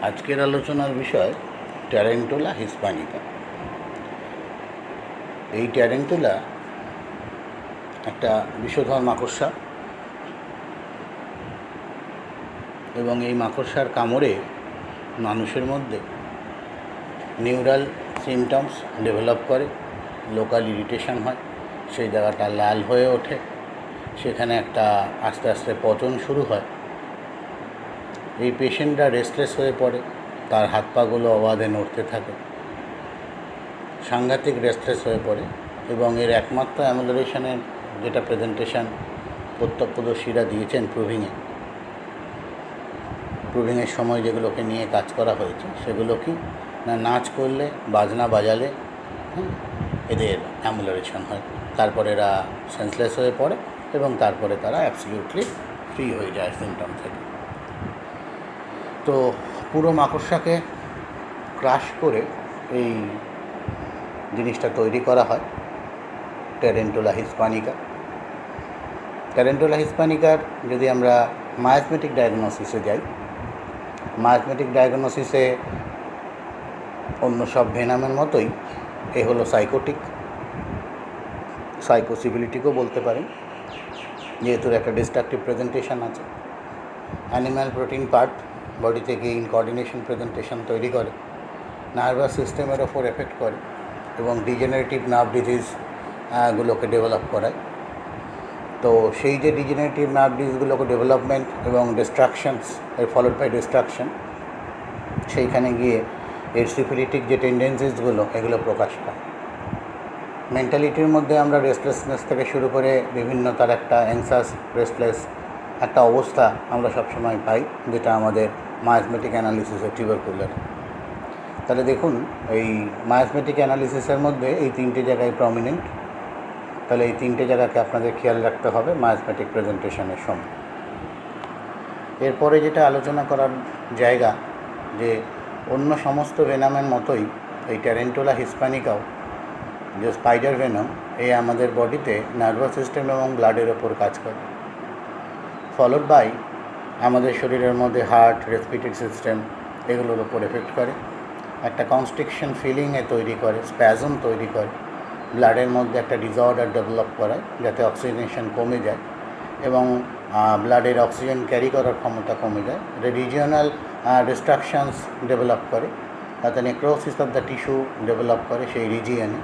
আজকের আলোচনার বিষয় ট্যারেন্টুলা হিসপ্যানিকা। এই ট্যারেন্টুলা একটা বিষধর মাকড়সা এবং এই মাকড়সার কামড়ে মানুষের মধ্যে নিউরাল সিমটমস ডেভেলপ করে, লোকাল ইরিটেশন হয়, সেই জায়গাটা লাল হয়ে ওঠে, সেখানে একটা আস্তে আস্তে পচন শুরু হয়। এই পেশেন্টরা রেস্টলেস হয়ে পড়ে, তার হাত পাগুলো অবাধে নড়তে থাকে, সাংঘাতিক রেস্টলেস হয়ে পড়ে। এবং এর একমাত্র অ্যামুলারেশনের যেটা প্রেজেন্টেশন প্রত্যক্ষদর্শীরা দিয়েছেন প্রুভিংয়ের সময় যেগুলোকে নিয়ে কাজ করা হয়েছে, সেগুলো কি না, নাচ করলে, বাজনা বাজালে এদের অ্যামুলারেশন হয়, তারপরে এরা সেন্সলেস হয়ে পড়ে এবং তারপরে তারা অ্যাবসলিউটলি ফ্রি হয়ে যায় সিমটম থেকে। তো পুরো মাকড়সাকে ক্রাশ করে এই জিনিসটা তৈরি করা হয়, ট্যারেন্টুলা হিসপ্যানিকা। ট্যারেন্টুলা হিসপ্যানিকার যদি আমরা মায়াজমেটিক ডায়াগনোসিসে যাই, মায়াজমেটিক ডায়াগনোসিসে অন্য সব ভেনামের মতোই এ হলো সাইকোটিক, সাইকোসিবিলিটিকও বলতে পারেন, যেহেতু একটা ডিস্ট্রাকটিভ প্রেজেন্টেশন আছে। অ্যানিম্যাল প্রোটিন পার্ট বডি থেকে ইনকোঅর্ডিনেশন প্রেজেন্টেশন তৈরি করে, নার্ভাস সিস্টেমের ওপর এফেক্ট করে এবং ডিজেনারেটিভ নার্ভ ডিজিজ গুলোকে ডেভেলপ করায়। তো সেই যে ডিজেনারেটিভ নার্ভ ডিজিজগুলোকে ডেভেলপমেন্ট এবং ডিস্ট্রাকশনস এর ফলোড বাই ডিস্ট্রাকশন, সেইখানে গিয়ে এর সিফিলিটিক যে টেন্ডেন্সিসগুলো এগুলো প্রকাশ পায়। মেন্টালিটির মধ্যে আমরা রেস্টলেসনেস থেকে শুরু করে বিভিন্ন তার একটা অ্যাংসাস রেস্টলেস একটা অবস্থা আমরা সবসময় পাই, যেটা আমাদের মায়াজমেটিক অ্যানালিসিসের টিউবারকুলার। তাহলে দেখুন, এই মায়াজমেটিক অ্যানালিসিসের মধ্যে এই তিনটে জায়গায় প্রমিনেন্ট। তাহলে এই তিনটে জায়গাকে আপনাদের খেয়াল রাখতে হবে মায়াজমেটিক প্রেজেন্টেশনের সময়। এরপরে যেটা আলোচনা করার জায়গা, যে অন্য সমস্ত ভেনামের মতোই এই ট্যারেন্টুলা হিসপ্যানিকাও যে স্পাইডার ভেনম, এই আমাদের বডিতে নার্ভাস সিস্টেম এবং ব্লাডের ওপর কাজ করে, ফলোড বাই আমাদের শরীরের মধ্যে হার্ট, রেসপিরেটরি সিস্টেম এগুলোর ওপর এফেক্ট করে, একটা কনস্ট্রিকশন ফিলিংয়ে তৈরি করে, স্প্যাজম তৈরি করে, ব্লাডের মধ্যে একটা ডিসঅর্ডার ডেভেলপ করায় যাতে অক্সিজেনেশন কমে যায় এবং ব্লাডের অক্সিজেন ক্যারি করার ক্ষমতা কমে যায়, রিজিওনাল ডিস্ট্রাকশনস ডেভেলপ করে, তাতে necrosis of the tissue develop করে সেই রিজিয়নে,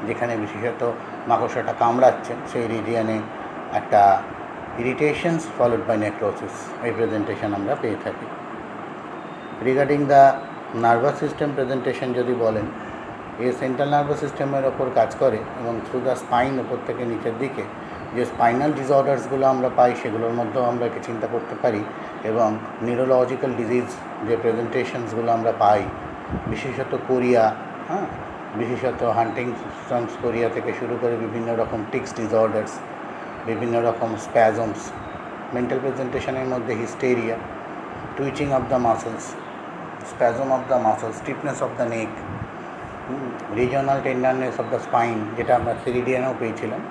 যেখানে বিশেষত মাকড়সাটা কামড়াচ্ছেন সেই রিজিয়নে একটা ইরিটেশনস ফলোড বাই নেক্রোসিস, এই প্রেজেন্টেশন আমরা পেয়ে থাকি। Regarding the nervous system presentation যদি বলেন, এই সেন্ট্রাল নার্ভাস সিস্টেমের ওপর কাজ করে এবং থ্রু দ্য স্পাইন ওপর থেকে নিচের দিকে যে স্পাইনাল ডিসঅর্ডার্সগুলো আমরা পাই, সেগুলোর মধ্যেও আমরা একে চিন্তা করতে পারি। এবং নিউরোলজিক্যাল ডিজিজ যে প্রেজেন্টেশনসগুলো আমরা পাই, বিশেষত কোরিয়া, বিশেষত হান্টিংটনস কোরিয়া থেকে শুরু করে বিভিন্ন রকম টিক্স ডিসঅর্ডার্স, বিভিন্ন রকম স্প্যাজমস, মেন্টাল প্রেজেন্টেশনের মধ্যে hysteria, twitching of the muscles, spasm of the muscles, stiffness of the neck, regional tenderness of the spine, যেটা আমরা সিরিডিয়ানেও পেয়েছিলাম।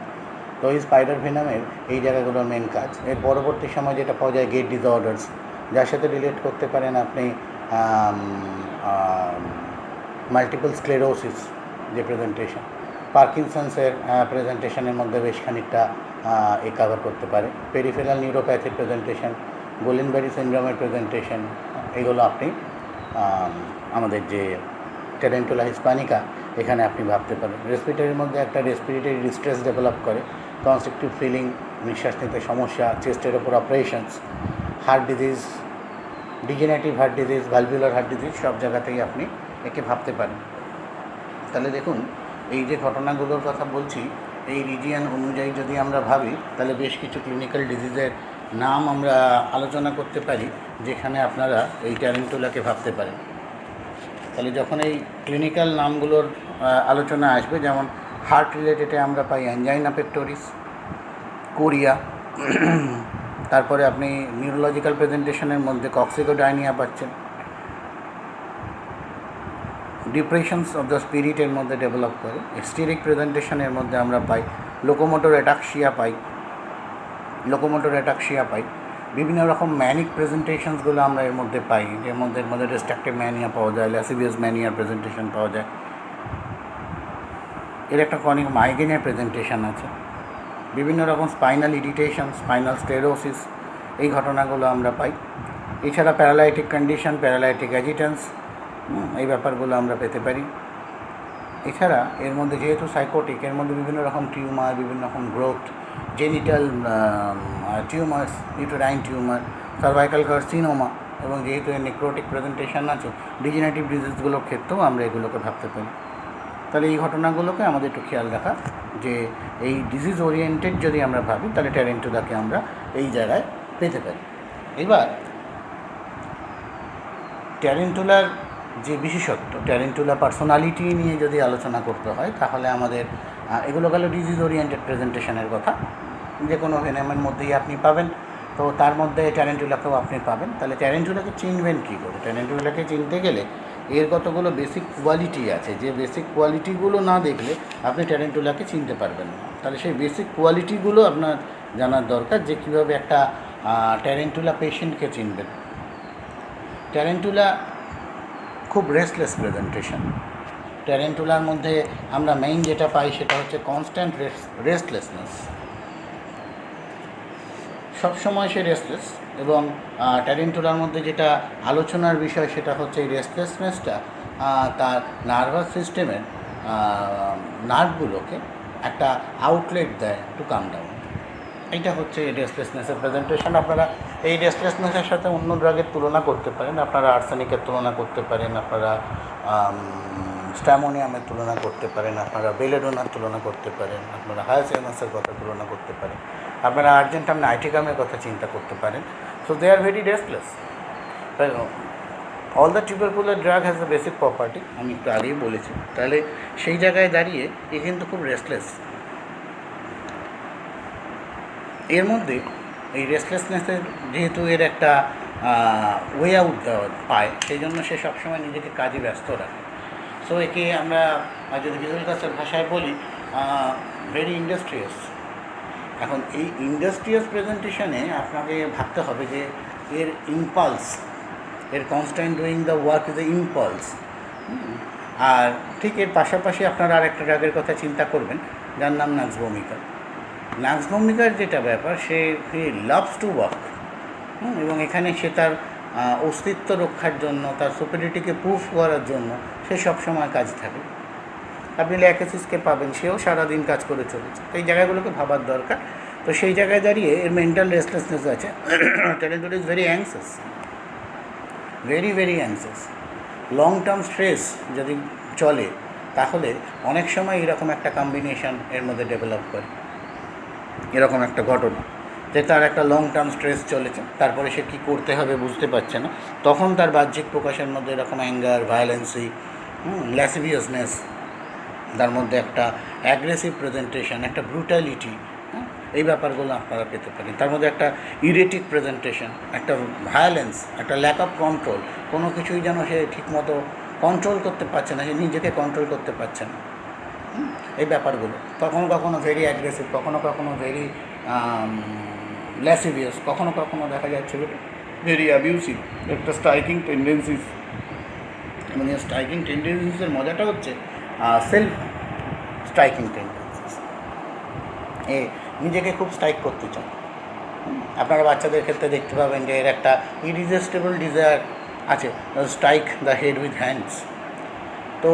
তো এই স্পাইডার ভেনামের এই জায়গাগুলোর মেন কাজ। এর পরবর্তী সময় যেটা পাওয়া যায় গেট ডিসঅর্ডার্স, যার সাথে রিলেট করতে পারেন আপনি মাল্টিপল স্ক্লেরোসিস যে প্রেজেন্টেশন, পার্কিনসন্সের প্রেজেন্টেশনের মধ্যে বেশ খানিকটা কভার করতে পারে, পেরিফেরাল নিউরোপ্যাথির প্রেজেন্টেশন, গোলিনবেরি সিনড্রোমের প্রেজেন্টেশন, এগুলো আপনি আমাদের যে ট্যারেন্টুলা হিসপ্যানিকা এখানে আপনি ভাবতে পারেন। রেসপিরেটরির মধ্যে একটা রেসপিরেটরি ডিস্ট্রেস ডেভেলপ করে, কনস্ট্রিকটিভ ফিলিং, নিঃশ্বাস নিতে সমস্যা, চেস্টের ওপর operations, heart disease, degenerative heart disease, valvular heart disease, সব জায়গাতেই আপনি একে ভাবতে পারেন। তাহলে দেখুন, এই যে ঘটনাগুলোর কথা বলছি, এই রিজিয়ন অনুযায়ী যদি আমরা ভাবি, তাহলে বেশ কিছু ক্লিনিক্যাল ডিজিজের নাম আমরা আলোচনা করতে পারি, যেখানে আপনারা এই ট্যারেন্টুলাকে ভাবতে পারেন। তাহলে যখন এই ক্লিনিক্যাল নামগুলোর আলোচনা আসবে, যেমন হার্ট রিলেটেডে আমরা পাই অ্যাঞ্জাইনা পেক্টোরিস, কোরিয়া, তারপরে আপনি নিউরোলজিক্যাল প্রেজেন্টেশনের মধ্যে কক্সিকোডাইনিয়া পাচ্ছেন, ডিপ্রেশনস অফ দ্য স্পিরিটের মধ্যে ডেভেলপ করে, হিস্টেরিক প্রেজেন্টেশনের মধ্যে আমরা পাই লোকোমোটর অ্যাটাক্সিয়া পাই, বিভিন্ন রকম ম্যানিক প্রেজেন্টেশনসগুলো আমরা এর মধ্যে পাই, এর মধ্যে ডিস্ট্রাকটিভ ম্যানিয়া পাওয়া যায়, ল্যাসিভিয়াস ম্যানিয়ার প্রেজেন্টেশন পাওয়া যায়, এর একটা ক্রনিক মাইগ্রেনের প্রেজেন্টেশন আছে, বিভিন্ন রকম স্পাইনাল ইরিটেশন, স্পাইনাল স্টেরোসিস, এই ঘটনাগুলো আমরা পাই। এছাড়া প্যারালাইটিক কন্ডিশন, প্যারালাইটিক অ্যাজিটেন্স, এই ব্যাপারগুলো আমরা পেতে পারি। এছাড়া এর মধ্যে যেহেতু সাইকোটিক, এর মধ্যে বিভিন্ন রকম টিউমার, বিভিন্ন রকম growth, genital tumours, uterine tumour, cervical carcinoma, এবং যেহেতু এর নেক্রোটিক প্রেজেন্টেশন আছে, ডিজেনারেটিভ ডিজিজগুলোর ক্ষেত্রেও আমরা এগুলোকে ভাবতে পারি। তাহলে এই ঘটনাগুলোকে আমাদের একটু খেয়াল রাখা, যে এই ডিজিজ ওরিয়েন্টেড যদি আমরা ভাবি তাহলে ট্যারেন্টুলাকে আমরা এই জায়গায় পেতে পারি। এবার ট্যারেন্টুলার যে বিশেষত্ব, ট্যারেন্টুলা পার্সোনালিটি নিয়ে যদি আলোচনা করতে হয় তাহলে আমাদের এগুলো গেল ডিজিজ ওরিয়েন্টেড প্রেজেন্টেশনের কথা। যে কোনো ভেনামের মধ্যেই আপনি পাবেন, তো তার মধ্যে ট্যারেন্টুলাকেও আপনি পাবেন। তাহলে ট্যারেন্টুলাকে চিনবেন কী করে? ট্যারেন্টুলাকে চিনতে গেলে এর কতগুলো বেসিক কোয়ালিটি আছে, যে বেসিক কোয়ালিটিগুলো না দেখলে আপনি ট্যারেন্টুলাকে চিনতে পারবেন না। তাহলে সেই বেসিক কোয়ালিটিগুলো আপনার জানার দরকার, যে কীভাবে একটা ট্যারেন্টুলা পেশেন্টকে চিনবেন। ট্যারেন্টুলা খুব রেস্টলেস প্রেজেন্টেশন। ট্যারেন্টুলার মধ্যে আমরা মেইন যেটা পাই সেটা হচ্ছে কনস্ট্যান্ট রেস্টলেসনেস, সবসময় সে রেস্টলেস। এবং ট্যারেন্টুলার মধ্যে যেটা আলোচনার বিষয় সেটা হচ্ছে এই রেস্টলেসনেসটা তার নার্ভাস সিস্টেমের নার্ভগুলোকে একটা আউটলেট দেয় টু কাম ডাউন। এইটা হচ্ছে এই রেস্টলেসনেসের প্রেজেন্টেশন। আপনারা এই রেস্টলেসনেসের সাথে অন্য ড্রাগের তুলনা করতে পারেন, আপনারা আর্সেনিকের তুলনা করতে পারেন, আপনারা স্ট্যামোনিয়ামের তুলনা করতে পারেন, আপনারা বেলেডোনার তুলনা করতে পারেন, আপনারা হায়াসিনাসের কথা তুলনা করতে পারেন, আপনারা আর্জেন্টাম নাইট্রিকামের কথা চিন্তা করতে পারেন। So they are very restless. All the tubercular drug has the basic property, আমি একটু আগেই বলেছি। তাহলে সেই জায়গায় দাঁড়িয়ে এ কিন্তু খুব রেস্টলেস। এর মধ্যে এই রেস্টলেসনেসের যেহেতু এর একটা ওয়ে আউট পায়, সেই জন্য সে সবসময় নিজেকে কাজে ব্যস্ত রাখে। সো একে আমরা যদি ভিজুয়াল কালচার ভাষায় বলি, ভেরি ইন্ডাস্ট্রিয়াস। এখন এই ইন্ডাস্ট্রিয়াস প্রেজেন্টেশনে আপনাকে ভাবতে হবে যে এর ইম্পালস, এর constant doing the work is the impulse. আর ঠিক এর পাশাপাশি আপনারা আরেকটা ড্রাগের কথা চিন্তা করবেন, যার নাম নাক্সভোমিকা। নাক্সভোমিকার যেটা ব্যাপার, সে লাভস টু ওয়ার্ক, এবং এখানে সে তার অস্তিত্ব রক্ষার জন্য, তার সুপিরিটিকে প্রুফ করার জন্য সে সবসময় কাজ থাকে। আপনি ল্যাকেসিসকে পাবেন, সেও সারাদিন কাজ করে চলেছে। এই জায়গাগুলোকে ভাবার দরকার। তো সেই জায়গায় দাঁড়িয়ে এর মেন্টাল রেস্টলেসনেস আছে। Tarantula is very অ্যাংসিয়াস, very very অ্যাংসিয়াস। Long term stress যদি চলে তাহলে অনেক সময় এরকম একটা কম্বিনেশন এর মধ্যে ডেভেলপ করে, এরকম একটা ঘটনা যে তার একটা লং টার্ম স্ট্রেস চলেছে, তারপরে সে কী করতে হবে বুঝতে পারছে না, তখন তার বাহ্যিক প্রকাশের মধ্যে এরকম অ্যাঙ্গার, ভায়োলেন্সি, ল্যাসিভিয়াসনেস, তার মধ্যে একটা অ্যাগ্রেসিভ প্রেজেন্টেশন, একটা ব্রুটালিটি, এই ব্যাপারগুলো আপনারা পেতে পারেন। তার মধ্যে একটা ইরেটিক প্রেজেন্টেশন, একটা ভায়োলেন্স, একটা ল্যাক অফ কন্ট্রোল, কোনো কিছুই যেন সে ঠিকমতো কন্ট্রোল করতে পারছে না, সে নিজেকে কন্ট্রোল করতে পারছে না, এই ব্যাপারগুলো। কখনো কখনো ভেরি অ্যাগ্রেসিভ, কখনো কখনো ভেরি ল্যাসিভিয়াস, কখনো কখনো দেখা যাচ্ছে ভেরি অ্যাবিউসিভ, একটা স্ট্রাইকিং টেন্ডেন্সিস। এবং এই স্ট্রাইকিং টেন্ডেন্সিসের মজাটা হচ্ছে সেলফ স্ট্রাইকিং টেন্ডেন্সিস, এ নিজেকে খুব স্ট্রাইক করতে চান। আপনারা বাচ্চাদের ক্ষেত্রে দেখতে পাবেন যে এর একটা ইরিজিস্টেবল ডিজায়ার আছে, strike the head with hands. তো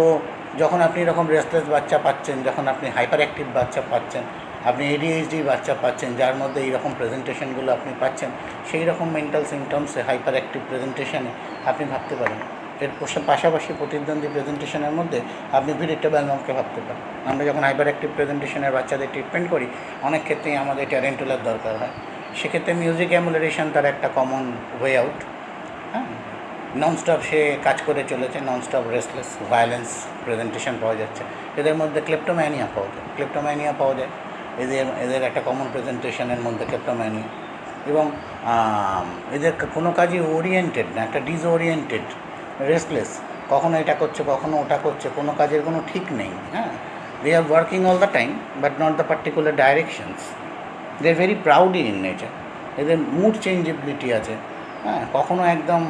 যখন আপনি এরকম রেস্টলেস বাচ্চা পাচ্ছেন, যখন আপনি হাইপার অ্যাক্টিভ বাচ্চা পাচ্ছেন, আপনি ADHD বাচ্চা পাচ্ছেন, যার মধ্যে এইরকম প্রেজেন্টেশনগুলো আপনি পাচ্ছেন, সেই রকম মেন্টাল সিমটমসে হাইপার অ্যাক্টিভ প্রেজেন্টেশনে আপনি ভাবতে পারেন। এর পাশাপাশি প্রতিদ্বন্দ্বী প্রেজেন্টেশনের মধ্যে আপনি ইরিটেবল মমকে ভাবতে পারেন। আমরা যখন হাইপার অ্যাক্টিভ প্রেজেন্টেশনের বাচ্চাদের ট্রিটমেন্ট করি, অনেক ক্ষেত্রেই আমাদের ট্যারেন্টুলার দরকার হয়। সেক্ষেত্রে মিউজিক অ্যামুলারেশন তার একটা কমন ওয়ে আউট। হ্যাঁ, ননস্টপ সে কাজ করে চলেছে, ননস্টপ রেস্টলেস, ভায়োলেন্স প্রেজেন্টেশন পাওয়া যাচ্ছে। এদের মধ্যে ক্লেপ্টোম্যানিয়া পাওয়া যায়, এদের একটা কমন প্রেজেন্টেশনের মধ্যে ক্লেপ্টোম্যানিয়া। এবং এদের কোনো কাজই ওরিয়েন্টেড না, একটা ডিসওরিয়েন্টেড, রেস্টলেস, কখনো এটা করছে কখনো ওটা করছে, কোনো কাজের কোনো ঠিক নেই। হ্যাঁ, they are working all the time but not the particular directions. They are very proudy in nature. এদের মুড চেঞ্জেবিলিটি আছে, হ্যাঁ, কখনো একদম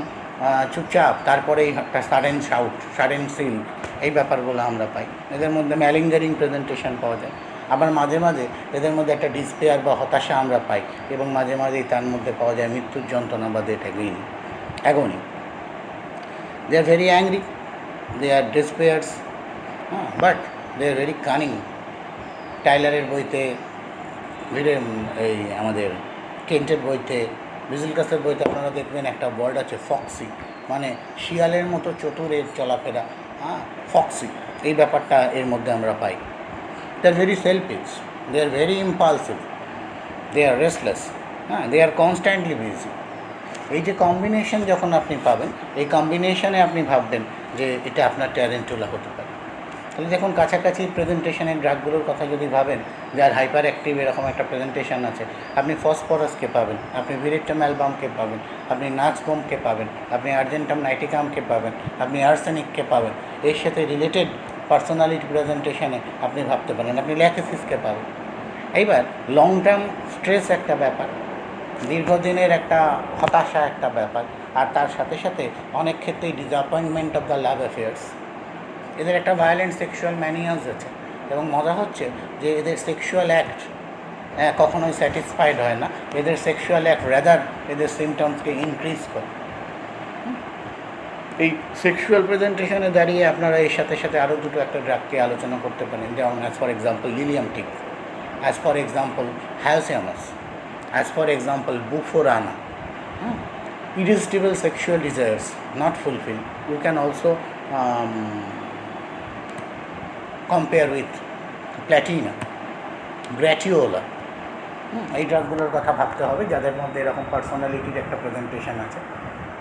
চুপচাপ, তারপরেই একটা সাডেন শাউট, সাডেন সিল, এই ব্যাপারগুলো আমরা পাই। এদের মধ্যে ম্যালিঙ্গারিং প্রেজেন্টেশন পাওয়া যায়। আবার মাঝে মাঝে এদের মধ্যে একটা ডিসপেয়ার বা হতাশা আমরা পাই, এবং মাঝে মাঝেই তার মধ্যে পাওয়া যায় মৃত্যুর যন্ত্রণা বা death agony. They are very angry, they are despairs, but they are very cunning. টাইলারের বইতে, এই আমাদের কেন্টের বইতে, বিজলকাসের বইতে আপনারা দেখবেন একটা ওয়ার্ড আছে ফক্সি, মানে শিয়ালের মতো চতুরের চলাফেরা, ফক্সি, এই ব্যাপারটা এর মধ্যে আমরা পাই। They are very selfish, they are very impulsive, they are restless, they are constantly busy. এই যে কম্বিনেশন যখন আপনি পাবেন, এই কম্বিনেশনে আপনি ভাববেন যে এটা আপনার ট্যারেন্টুলা হতে পারে। তাহলে দেখুন, কাছাকাছি প্রেজেন্টেশনের ড্রাগগুলোর কথা যদি ভাবেন, যার হাইপার অ্যাক্টিভ এরকম একটা প্রেজেন্টেশন আছে, আপনি ফসফরাসকে পাবেন, আপনি ভিরিটাম অ্যালবামকে পাবেন, আপনি নাক্সবোমকে পাবেন, আপনি আর্জেন্টাম নাইটিকামকে পাবেন, আপনি আর্সেনিককে পাবেন। এর সাথে রিলেটেড পার্সোনালিটি প্রেজেন্টেশনে আপনি ভাবতে পারেন আপনি ল্যাকেসিসকে পাবেন। এইবার লং টার্ম স্ট্রেস একটা ব্যাপার, দীর্ঘদিনের একটা হতাশা একটা ব্যাপার, আর তার সাথে সাথে অনেক ক্ষেত্রেই disappointment of the love affairs. এদের একটা ভায়োলেন্ট সেক্সুয়াল ম্যানিয়াস আছে, এবং মজা হচ্ছে যে এদের সেক্সুয়াল অ্যাক্ট কখনোই স্যাটিসফাইড হয় না। এদের সেক্সুয়াল অ্যাক্ট রেদার এদের সিমটমসকে ইনক্রিজ করে। এই সেক্সুয়াল প্রেজেন্টেশনে দাঁড়িয়ে আপনারা এর সাথে সাথে আরও দুটো একটা ড্রাগকে আলোচনা করতে পারেন, যেমন as for example lilium tig, as for example hyoscyamus, as for example bufo rana. Irresistible sexual desires not fulfilled. You can also compare with platina, gratiola. এই ড্রাগগুলোর কথা ভাবতে হবে যাদের মধ্যে এরকম পার্সোনালিটির একটা প্রেজেন্টেশন আছে।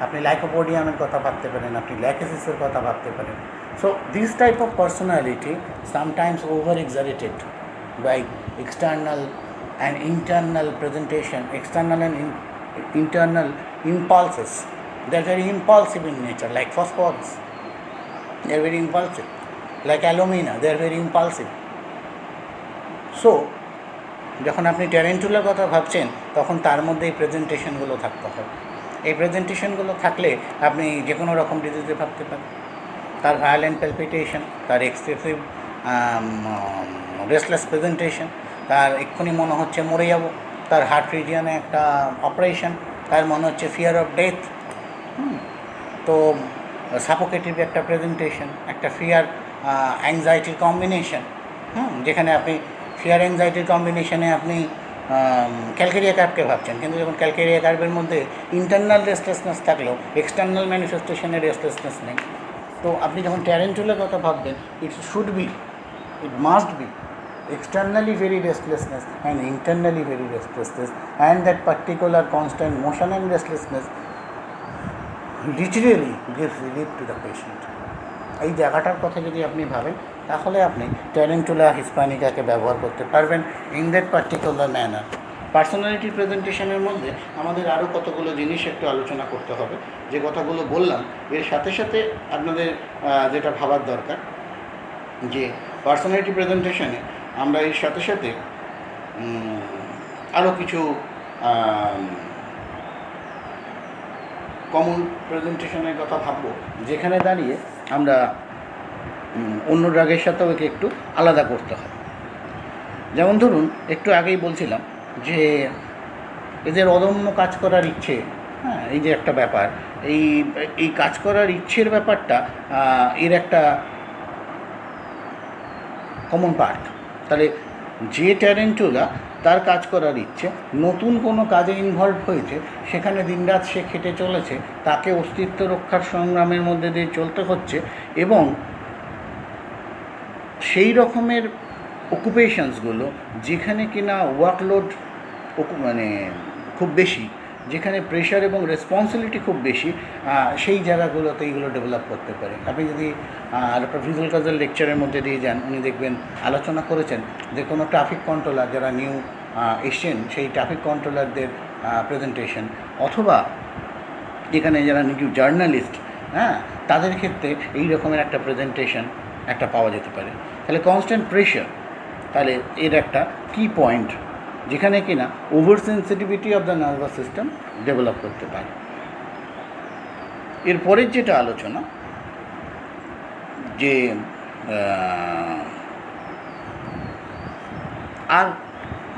আপনি লাইকোপোডিয়ামের কথা ভাবতে পারেন, আপনি ল্যাকেসিসের কথা ভাবতে পারেন। So this type of personality sometimes over exaggerated by external and internal presentation, external and internal impulses. They are very impulsive in nature, like phosphorus. They are very impulsive. Like alumina, they are very impulsive. So, যখন আপনি ট্যারেন্টুলার কথা ভাবছেন, তখন তার মধ্যে এই প্রেজেন্টেশনগুলো থাকতে হবে। এই প্রেজেন্টেশনগুলো থাকলে আপনি যে কোনো রকম ডিজিজে ভাবতে পারেন। তার ভায়োলেন্ট প্যালপিটেশন, তার এক্সেসিভ রেস্টলেস প্রেজেন্টেশন, তার এক্ষুনি মনে হচ্ছে মরে যাব, তার হার্ট রিজিয়নে একটা অপারেশন, তার মনে হচ্ছে ফিয়ার অফ ডেথ। তো সাফোকেটিভ একটা প্রেজেন্টেশন, একটা ফিয়ার অ্যাংজাইটির কম্বিনেশন, যেখানে আপনি ফিয়ার অ্যাংজাইটির কম্বিনেশনে আপনি ক্যালকেরিয়া কার্ভকে ভাবছেন, কিন্তু যখন ক্যালকেরিয়া কার্ভের মধ্যে ইন্টারনাল রেস্টলেসনেস থাকলেও এক্সটার্নাল ম্যানিফেস্টেশনের রেস্টলেসনেস নেই। তো আপনি যখন ট্যারেন্টুলার কথা ভাববেন, it should be, it must be externally very restlessness and internally very restlessness, and that particular constant motion and restlessness literally gives relief to the patient. এই জায়গাটার কথা যদি আপনি ভাবেন, তাহলে আপনি ট্যারেন্টুলা হিসপ্যানিকাকে ব্যবহার করতে পারবেন in that particular manner. Personality প্রেজেন্টেশনের মধ্যে আমাদের আরও কতগুলো জিনিস একটু আলোচনা করতে হবে। যে কথাগুলো বললাম, এর সাথে সাথে আপনাদের যেটা ভাবার দরকার, যে পার্সোনালিটি প্রেজেন্টেশনে আমরা এর সাথে সাথে আরও কিছু কমন প্রেজেন্টেশনের কথা ভাববো, যেখানে দাঁড়িয়ে আমরা অন্য ড্রাগের সাথেও একে একটু আলাদা করতে হয়। যেমন ধরুন, একটু আগেই বলছিলাম যে এদের অদম্য কাজ করার ইচ্ছে, এই যে একটা ব্যাপার, এই কাজ করার ইচ্ছের ব্যাপারটা এর একটা কমন পার্ট। তাহলে যে ট্যারেন্টুলা, তার কাজ করার ইচ্ছে, নতুন কোনো কাজে ইনভলভ হয়েছে, সেখানে দিনরাত সে খেটে চলেছে, তাকে অস্তিত্ব রক্ষার সংগ্রামের মধ্যে দিয়ে চলতে হচ্ছে, এবং সেই রকমের অকুপেশনসগুলো যেখানে কিনা ওয়ার্কলোড মানে খুব বেশি, যেখানে প্রেশার এবং রেসপন্সিবিলিটি খুব বেশি, সেই জায়গাগুলোতে এইগুলো ডেভেলপ করতে পারে। আপনি যদি ডক্টর ভিজলকাসের লেকচারের মধ্যে দিয়ে যান, উনি দেখবেন আলোচনা করেছেন যে কোনো ট্রাফিক কন্ট্রোলার যারা নিউ এসছেন, সেই ট্রাফিক কন্ট্রোলারদের প্রেজেন্টেশন, অথবা এখানে যারা নিউ জার্নালিস্ট, তাদের ক্ষেত্রে এই রকমের একটা প্রেজেন্টেশন একটা পাওয়া যেতে পারে। তাহলে কনস্ট্যান্ট প্রেশার, তাহলে এর একটা কি পয়েন্ট, যেখানে কিনা over sensitivity of the nervous system develop করতে পারে। এরপরের যেটা আলোচনা যে আর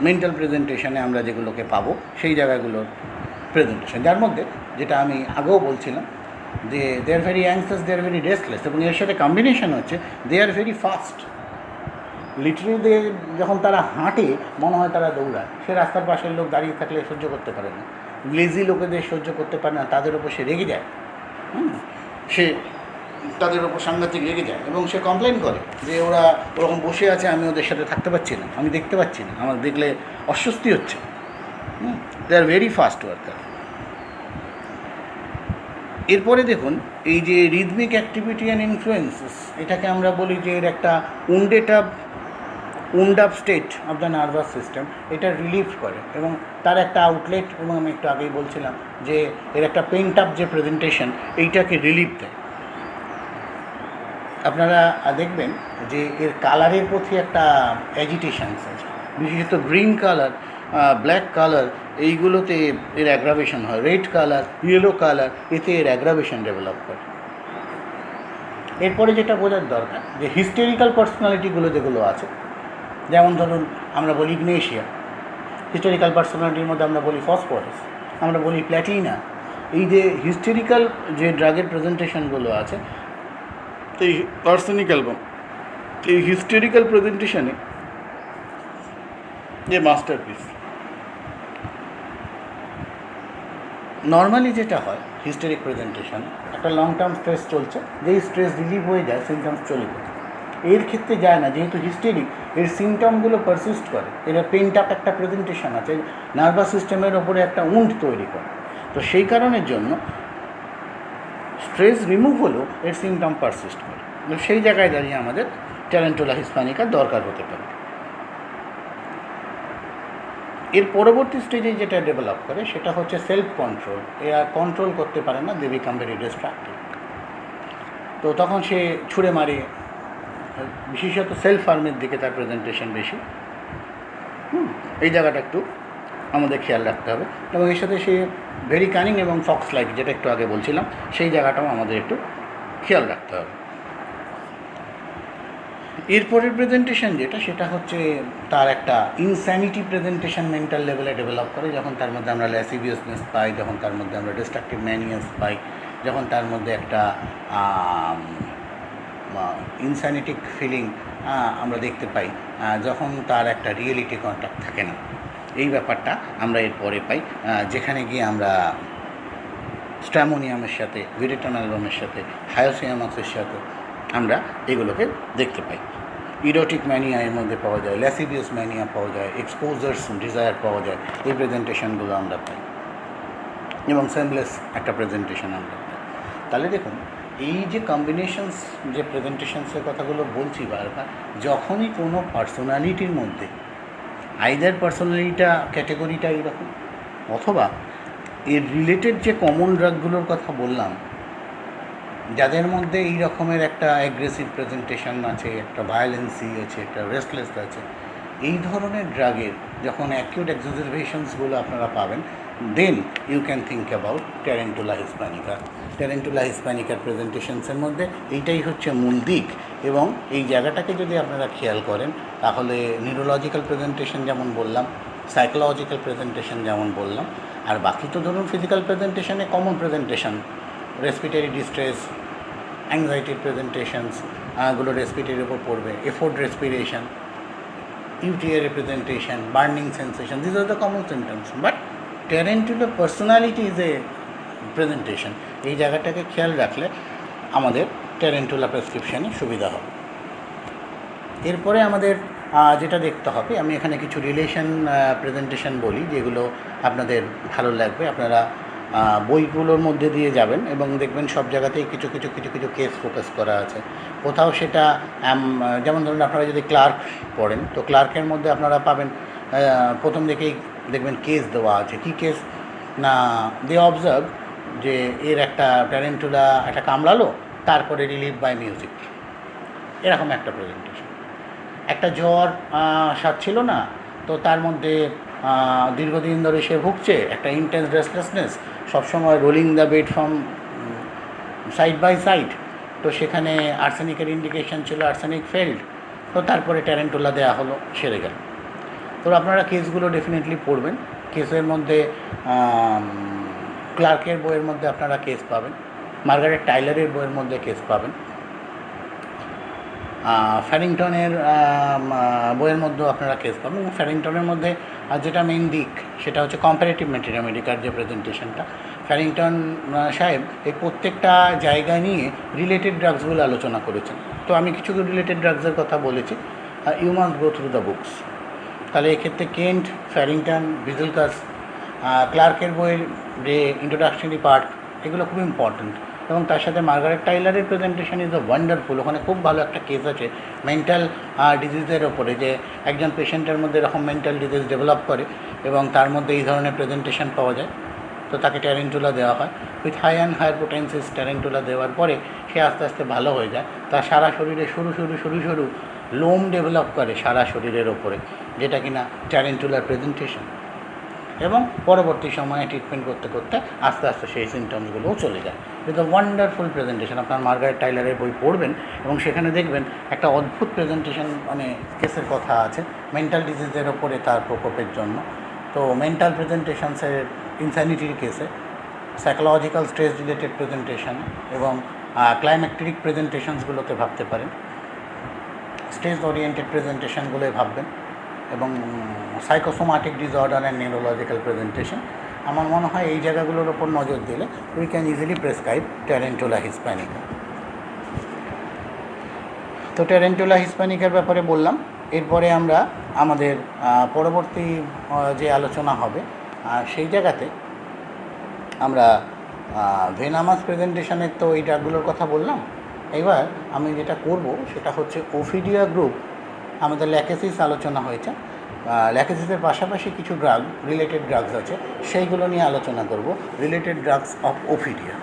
মেন্টাল প্রেজেন্টেশনে আমরা যেগুলোকে পাবো সেই জায়গাগুলোর প্রেজেন্টেশন, যার মধ্যে যেটা আমি আগেও বলছিলাম যে they are very anxious, they are very restless, এবং এর সাথে কম্বিনেশন হচ্ছে they are very fast. Literally যখন তারা হাঁটে মনে হয় তারা দৌড়ায়। সে রাস্তার পাশের লোক দাঁড়িয়ে থাকলে সহ্য করতে পারে না, লেজি লোকেদের সহ্য করতে পারে না, তাদের ওপর সে রেগে যায়। সে তাদের ওপর সাংঘাতিক রেগে যায় এবং সে কমপ্লেন করে যে ওরা ওরকম বসে আছে, আমি ওদের সাথে থাকতে পারছি না, আমি দেখতে পাচ্ছি না, আমার দেখলে অস্বস্তি হচ্ছে। They are very fast worker. এরপরে দেখুন এই যে রিদমিক অ্যাক্টিভিটি অ্যান্ড ইনফ্লুয়েন্সেস, এটাকে আমরা বলি যে এর একটা wound up state of the nervous system, এটা রিলিফ করে এবং তার একটা আউটলেট, এবং আমি একটু আগেই বলছিলাম যে এর একটা পেন্ট আপ যে প্রেজেন্টেশন, এইটাকে রিলিফ দেয়। আপনারা দেখবেন যে এর কালারের প্রতি একটা অ্যাজিটেশনস আছে, বিশেষত গ্রিন কালার, ব্ল্যাক কালার, এইগুলোতে এর অ্যাগ্রাভেশন হয়। রেড কালার, ইয়েলো কালার, এতে এর অ্যাগ্রাভেশন ডেভেলপ করে। এরপরে যেটা বোঝার দরকার যে হিস্টেরিক্যাল পার্সোনালিটিগুলো যেগুলো আছে, যেমন ধরুন আমরা বলি ইগনেশিয়া, হিস্টেরিক্যাল পার্সোনালিটির মধ্যে আমরা বলি ফসফরাস, আমরা বলি প্ল্যাটিনা। এই যে হিস্টেরিক্যাল যে ড্রাগের প্রেজেন্টেশনগুলো আছে, এই আর্সেনিক অ্যালবাম, এই হিস্টেরিক্যাল প্রেজেন্টেশনে যে মাস্টারপিস। নর্মালি যেটা হয় হিস্টেরিক প্রেজেন্টেশন, একটা লং টার্ম স্ট্রেস চলছে, যেই স্ট্রেস রিলিভ হয়ে যায় সিমটমস চলে যায়। এর ক্ষেত্রে যায় না, যেহেতু হিস্টেরিক, এর সিমটমগুলো পারসিস্ট করে, এর পেন্ট আপ একটা প্রেজেন্টেশন আছে, নার্ভাস সিস্টেমের ওপরে একটা উন্ড তৈরি করে। তো সেই কারণের জন্য স্ট্রেস রিমুভ হলেও এর সিমটম পারসিস্ট করে। সেই জায়গায় দাঁড়িয়ে আমাদের ট্যারেন্টুলা হিসপ্যানিকার দরকার হতে পারে। এর পরবর্তী স্টেজে যেটা ডেভেলপ করে সেটা হচ্ছে সেলফ কন্ট্রোল। এরা কন্ট্রোল করতে পারে না, দে বিকাম ভেরি ডিস্ট্রাক্টেড। তো তখন সে ছুঁড়ে মারে, বিশেষত সেলফ হার্মের দিকে তার প্রেজেন্টেশন বেশি। এই জায়গাটা একটু আমাদের খেয়াল রাখতে হবে, এবং এর সাথে সে ভেরি কানিং এবং ফক্স লাইক, যেটা একটু আগে বলছিলাম, সেই জায়গাটাও আমাদের একটু খেয়াল রাখতে হবে। এরপরের প্রেজেন্টেশন যেটা, সেটা হচ্ছে তার একটা ইনস্যানিটি প্রেজেন্টেশন মেন্টাল লেভেলে ডেভেলপ করে, যখন তার মধ্যে আমরা ল্যাসিভিয়াসনেস পাই, যখন তার মধ্যে আমরা ডিস্ট্রাকটিভ ম্যানিয়াস পাই, যখন তার মধ্যে একটা ইনস্যানিটিক ফিলিং আমরা দেখতে পাই, যখন তার একটা রিয়েলিটি কন্ট্যাক্ট থাকে না। এই ব্যাপারটা আমরা এরপরে পাই, যেখানে গিয়ে আমরা স্ট্র্যামোনিয়ামের সাথে, ভিরেটন অ্যালবামের সাথে, হায়োসিয়ামাক্সের সাথে আমরা এগুলোকে দেখতে পাই। ইরোটিক ম্যানিয়া এর মধ্যে পাওয়া যায়, ল্যাসিভিয়াস ম্যানিয়া পাওয়া যায়, এক্সপোজার্স ডিজায়ার পাওয়া যায়, এই প্রেজেন্টেশনগুলো আমরা পাই, এবং সেমলেস একটা প্রেজেন্টেশন আমরা পাই। তাহলে দেখুন এই যে কম্বিনেশনস, যে প্রেজেন্টেশনসের কথাগুলো বলছি বারবার, যখনই কোনো পার্সোনালিটির মধ্যে আইদার পার্সোনালিটিটা ক্যাটেগরিটা এইরকম, অথবা এর রিলেটেড যে কমন ড্রাগগুলোর কথা বললাম, যাদের মধ্যে এই রকমের একটা অ্যাগ্রেসিভ প্রেজেন্টেশন আছে, একটা ভায়োলেন্সি আছে, একটা রেস্টলেস আছে, এই ধরনের ড্রাগের যখন অ্যাকিউট এক্সাজারবেশনসগুলো আপনারা পাবেন, then you can think about tarentula hispanica. Tarentula হিসপ্যানিকার প্রেজেন্টেশনসের মধ্যে এইটাই হচ্ছে মূল দিক, এবং এই জায়গাটাকে যদি আপনারা খেয়াল করেন তাহলে নিউরোলজিক্যাল প্রেজেন্টেশন যেমন বললাম, সাইকোলজিক্যাল প্রেজেন্টেশন যেমন বললাম, আর বাকি তো ধরুন ফিজিক্যাল প্রেজেন্টেশনে কমন প্রেজেন্টেশন, রেসপিরেটরি ডিস্ট্রেস, অ্যাংজাইটির প্রেজেন্টেশনস গুলো রেসপিরেটরির উপর পড়বে, effort respiration, UTI representation, burning sensation, these are the common symptoms. But tarantula personality is a presentation. এই জায়গাটাকে খেয়াল রাখলে আমাদের ট্যারেন্টুলা প্রেসক্রিপশানে সুবিধা হবে। এরপরে আমাদের যেটা দেখতে হবে, আমি এখানে কিছু রিলেশন প্রেজেন্টেশন বলি যেগুলো আপনাদের ভালো লাগবে। আপনারা বইগুলোর মধ্যে দিয়ে যাবেন এবং দেখবেন সব জায়গাতেই কিছু কিছু কিছু কিছু কেস ফোকাস করা আছে। কোথাও সেটা যেমন ধরুন আপনারা যদি ক্লার্ক পড়েন, তো ক্লার্কের মধ্যে আপনারা পাবেন প্রথম দিকেই দেখবেন কেস দেওয়া আছে। কী কেস না, দে অবজার্ভ যে এর একটা ট্যারেন্টুলা একটা কামড়ালো, তারপরে রিলিভ বাই মিউজিক, এরকম একটা প্রেজেন্টেশন। একটা জ্বর সারছিল না, তো তার মধ্যে দীর্ঘদিন ধরে সে ভুগছে একটা ইন্টেন্স রেস্টলেসনেস, সবসময় rolling the bed from side by side, তো সেখানে আর্সেনিকের ইন্ডিকেশন ছিল, আর্সেনিক ফেল্ড, তো তারপরে ট্যারেন্টুলা দেওয়া হলো, সেরে গেল। তো আপনারা কেসগুলো ডেফিনেটলি পড়বেন। কেসের মধ্যে ক্লার্কের বইয়ের মধ্যে আপনারা কেস পাবেন, মার্গারেট টাইলারের বইয়ের মধ্যে কেস পাবেন, ফ্যারিংটনের বইয়ের মধ্যেও আপনারা কেস পাবেন। এবং ফ্যারিংটনের মধ্যে যেটা মেইন দিক সেটা হচ্ছে কম্পারেটিভ ম্যাটেরিয়ামেডিকার যে প্রেজেন্টেশনটা, ফ্যারিংটন সাহেব এই প্রত্যেকটা জায়গা নিয়ে রিলেটেড ড্রাগসগুলো আলোচনা করেছেন। তো আমি কিছু রিলেটেড ড্রাগসের কথা বলেছি, you must go through the books. তাহলে এক্ষেত্রে কেন্ট, ফ্যারিংটন, ভিজেলকাস, ক্লার্কের বইয়ের যে ইন্ট্রোডাকশনারি পার্ট, এগুলো খুব ইম্পর্ট্যান্ট। এবং তার সাথে মার্গারেট টাইলারের প্রেজেন্টেশন ইজ আ ওয়ান্ডারফুল। ওখানে খুব ভালো একটা কেস আছে মেন্টাল ডিজিজের ওপরে, যে একজন পেশেন্টের মধ্যে এরকম মেন্টাল ডিজিজ ডেভেলপ করে এবং তার মধ্যে এই ধরনের প্রেজেন্টেশন পাওয়া যায়, তো তাকে ট্যারেন্টুলা দেওয়া হয়। With high and higher potencies tarentula দেওয়ার পরে সে আস্তে আস্তে ভালো হয়ে যায়। তার সারা শরীরে সরু সরু লোম ডেভেলপ করে সারা শরীরের ওপরে, যেটা কিনা ট্যারেন্টুলার প্রেজেন্টেশন। এবং পরবর্তী সময়ে ট্রিটমেন্ট করতে করতে আস্তে আস্তে সেই সিমটমসগুলোও চলে যায়। It's a wonderful presentation. আপনার মার্গারেট টাইলারের বই পড়বেন এবং সেখানে দেখবেন একটা অদ্ভুত প্রেজেন্টেশন, মানে কেসের কথা আছে মেন্টাল ডিজিজের ওপরে তার প্রকোপের জন্য। তো মেন্টাল প্রেজেন্টেশনসের ইনস্যানিটির কেসে, সাইকোলজিক্যাল স্ট্রেস রিলেটেড প্রেজেন্টেশন এবং ক্লাইম্যাক্টেরিক প্রেজেন্টেশনসগুলোতে ভাবতে পারেন, স্ট্রেস ওরিয়েন্টেড প্রেজেন্টেশনগুলোয় ভাববেন, এবং psychosomatic disorder and neurological presentation. আমার মনে হয় এই জায়গাগুলোর ওপর নজর দিলে we can easily prescribe tarentula hispanica. তো ট্যারেন্টুলা হিসপ্যানিকার ব্যাপারে বললাম। এরপরে আমরা আমাদের পরবর্তী যে আলোচনা হবে সেই জায়গাতে আমরা ভেনামাস প্রেজেন্টেশনের তো এই ড্রাগগুলোর কথা বললাম। এবার আমি যেটা করব সেটা হচ্ছে ওফিডিয়া গ্রুপ। আমাদের ল্যাকেসিস আলোচনা হয়েছে, ল্যাকেসিসের পাশাপাশি কিছু রিলেটেড ড্রাগস আছে, সেইগুলো নিয়ে আলোচনা করব, রিলেটেড ড্রাগস অফ ওফিডিয়া।